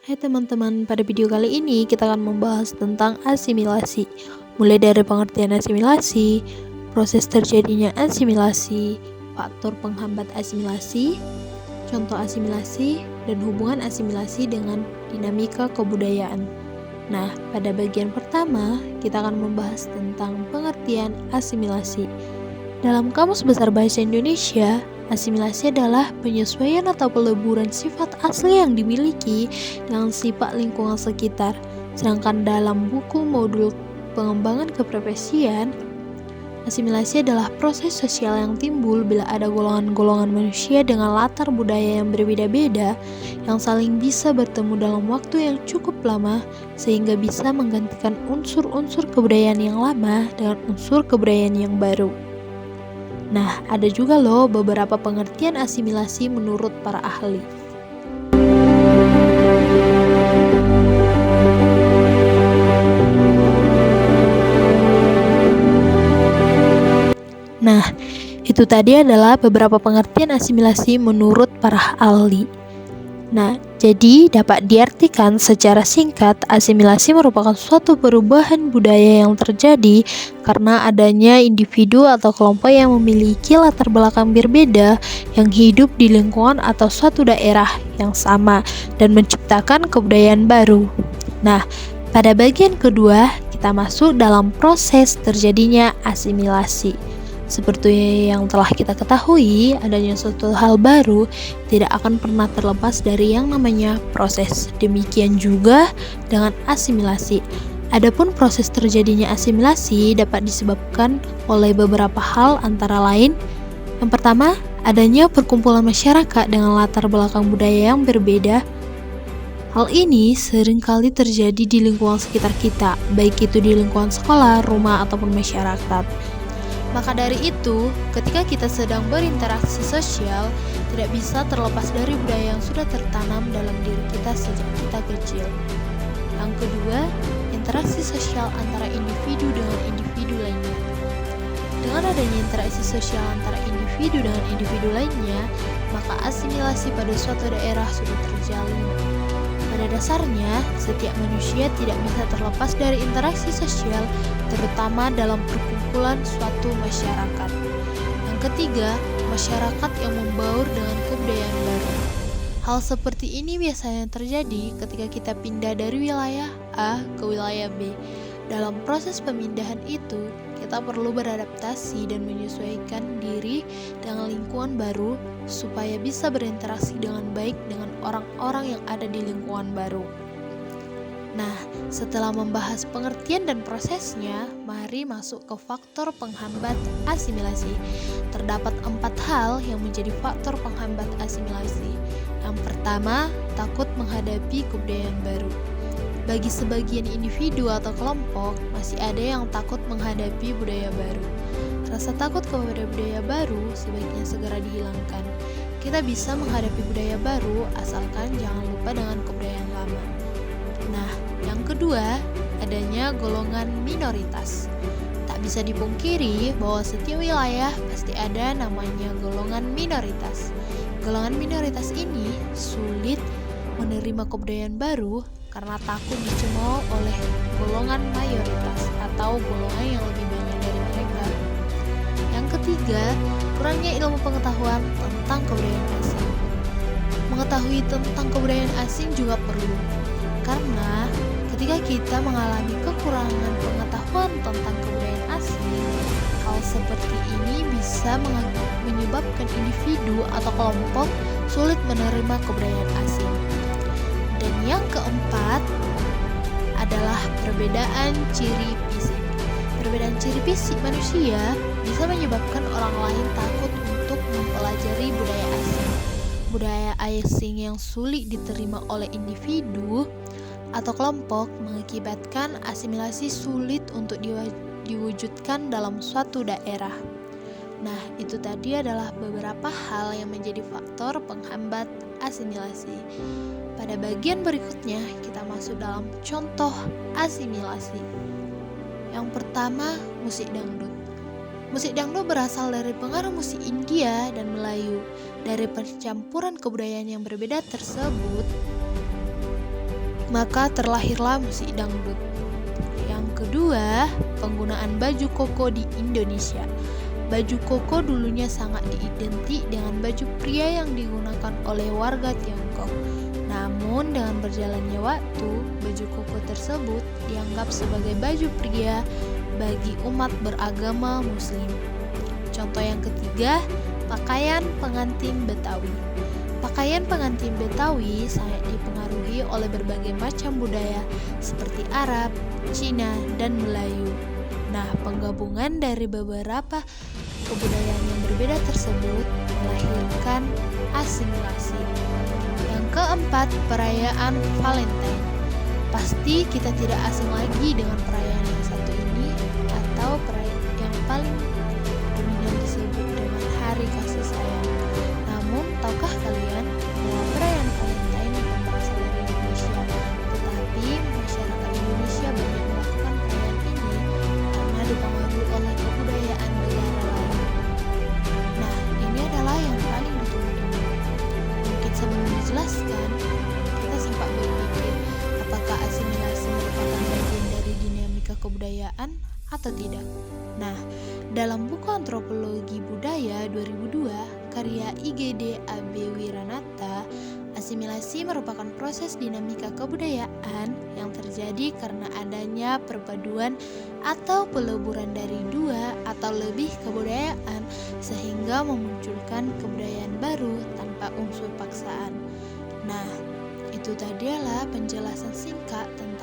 Hai teman-teman, pada video kali ini kita akan membahas tentang asimilasi. Mulai dari pengertian asimilasi, proses terjadinya asimilasi, faktor penghambat asimilasi, contoh asimilasi, dan hubungan asimilasi dengan dinamika kebudayaan. Nah, pada bagian pertama kita akan membahas tentang pengertian asimilasi. Dalam Kamus Besar Bahasa Indonesia, asimilasi adalah penyesuaian atau peleburan sifat asli yang dimiliki dengan sifat lingkungan sekitar. Sedangkan dalam buku modul pengembangan keprofesian, asimilasi adalah proses sosial yang timbul bila ada golongan-golongan manusia dengan latar budaya yang berbeda-beda yang saling bisa bertemu dalam waktu yang cukup lama sehingga bisa menggantikan unsur-unsur kebudayaan yang lama dengan unsur kebudayaan yang baru. Nah, ada juga loh beberapa pengertian asimilasi menurut para ahli. Nah, itu tadi adalah beberapa pengertian asimilasi menurut para ahli. Nah, jadi dapat diartikan secara singkat, asimilasi merupakan suatu perubahan budaya yang terjadi karena adanya individu atau kelompok yang memiliki latar belakang berbeda yang hidup di lingkungan atau suatu daerah yang sama dan menciptakan kebudayaan baru. Nah, pada bagian kedua, kita masuk dalam proses terjadinya asimilasi. Seperti yang telah kita ketahui, adanya suatu hal baru tidak akan pernah terlepas dari yang namanya proses. Demikian juga dengan asimilasi. Adapun proses terjadinya asimilasi dapat disebabkan oleh beberapa hal antara lain. Yang pertama, adanya perkumpulan masyarakat dengan latar belakang budaya yang berbeda. Hal ini seringkali terjadi di lingkungan sekitar kita, baik itu di lingkungan sekolah, rumah, ataupun masyarakat. Maka dari itu, ketika kita sedang berinteraksi sosial, tidak bisa terlepas dari budaya yang sudah tertanam dalam diri kita sejak kita kecil. Yang kedua, interaksi sosial antara individu dengan individu lainnya. Dengan adanya interaksi sosial antara individu dengan individu lainnya, maka asimilasi pada suatu daerah sudah terjalin. Pada dasarnya, setiap manusia tidak bisa terlepas dari interaksi sosial, terutama dalam perkumpulan suatu masyarakat. Yang ketiga, masyarakat yang membaur dengan kebudayaan baru. Hal seperti ini biasanya terjadi ketika kita pindah dari wilayah A ke wilayah B. Dalam proses pemindahan itu, kita perlu beradaptasi dan menyesuaikan diri dengan lingkungan baru supaya bisa berinteraksi dengan baik dengan orang-orang yang ada di lingkungan baru. Nah, setelah membahas pengertian dan prosesnya, mari masuk ke faktor penghambat asimilasi. Terdapat 4 hal yang menjadi faktor penghambat asimilasi. Yang pertama, takut menghadapi kebudayaan baru. Bagi sebagian individu atau kelompok, masih ada yang takut menghadapi budaya baru. Rasa takut kepada budaya baru sebaiknya segera dihilangkan. Kita bisa menghadapi budaya baru asalkan jangan lupa dengan kebudayaan lama. Nah, yang kedua, adanya golongan minoritas. Tak bisa dipungkiri bahwa setiap wilayah pasti ada namanya golongan minoritas. Golongan minoritas ini sulit menerima kebudayaan baru karena takut dicemooh oleh golongan mayoritas atau golongan yang lebih banyak dari mereka. Yang ketiga, kurangnya ilmu pengetahuan tentang kebudayaan asing. Mengetahui tentang kebudayaan asing juga perlu, karena ketika kita mengalami kekurangan pengetahuan tentang kebudayaan asing, hal seperti ini bisa menyebabkan individu atau kelompok sulit menerima kebudayaan asing. Dan yang keempat adalah perbedaan ciri fisik. Perbedaan ciri fisik manusia bisa menyebabkan orang lain takut untuk mempelajari budaya asing. Budaya asing yang sulit diterima oleh individu atau kelompok mengakibatkan asimilasi sulit untuk diwujudkan dalam suatu daerah. Nah, itu tadi adalah beberapa hal yang menjadi faktor penghambat asimilasi. Pada bagian berikutnya, kita masuk dalam contoh asimilasi. Yang pertama, musik dangdut. Musik dangdut berasal dari pengaruh musik India dan Melayu. Dari percampuran kebudayaan yang berbeda tersebut, maka terlahirlah musik dangdut. Yang kedua, penggunaan baju koko di Indonesia. Baju koko dulunya sangat diidentik dengan baju pria yang digunakan oleh warga Tiongkok. Namun dengan berjalannya waktu, baju koko tersebut dianggap sebagai baju pria bagi umat beragama Muslim. Contoh yang ketiga, pakaian pengantin Betawi. Pakaian pengantin Betawi sangat dipengaruhi oleh berbagai macam budaya seperti Arab, Cina, dan Melayu. Nah, penggabungan dari beberapa kebudayaan yang berbeda tersebut melahirkan asimilasi. Yang keempat, perayaan Valentine. Pasti kita tidak asing lagi dengan perayaan yang satu ini atau perayaan yang paling dominan disebut dengan Hari Kasih Sayang. Namun, tahukah kalian bahwa perayaan Valentine bukan berasal dari Indonesia, tetapi masyarakat Indonesia banyak melakukan perayaan ini karena dipengaruhi oleh kebudayaan negara lain. Nah, ini adalah yang paling ditunggu-tunggu. Mungkin sebelum dijelaskan, kita sempat berpikir apakah asimilasi merupakan bagian dari dinamika kebudayaan atau tidak. Nah, dalam buku Antropologi Budaya 2002, karya IGD AB Wiranata, asimilasi merupakan proses dinamika kebudayaan yang terjadi karena adanya perpaduan atau peleburan dari dua atau lebih kebudayaan sehingga memunculkan kebudayaan baru tanpa unsur paksaan. Nah, itu tadi adalah penjelasan singkat tentang